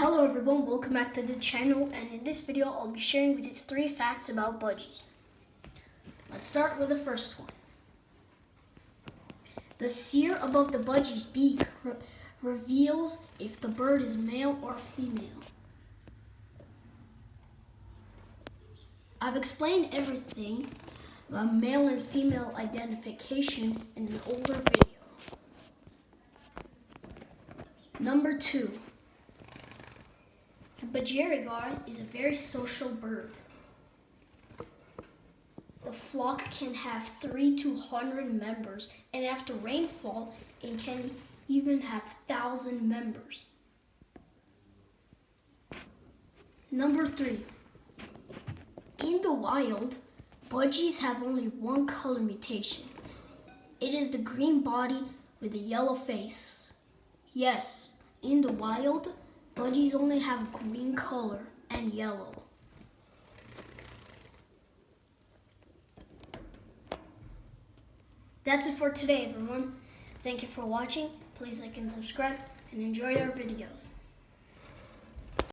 Hello everyone, welcome back to the channel, and in this video I'll be sharing with you 3 facts about budgies. Let's start with the first one. The sear above the budgie's beak reveals if the bird is male or female. I've explained everything about male and female identification in an older video. Number 2. The budgierigar is a very social bird. The flock can have 3 to 100 members, and after rainfall, it can even have 1,000 members. Number 3. In the wild, budgies have only one color mutation. It is the green body with a yellow face. Yes, in the wild, budgies only have green color and yellow. That's it for today, everyone. Thank you for watching. Please like and subscribe and enjoy our videos.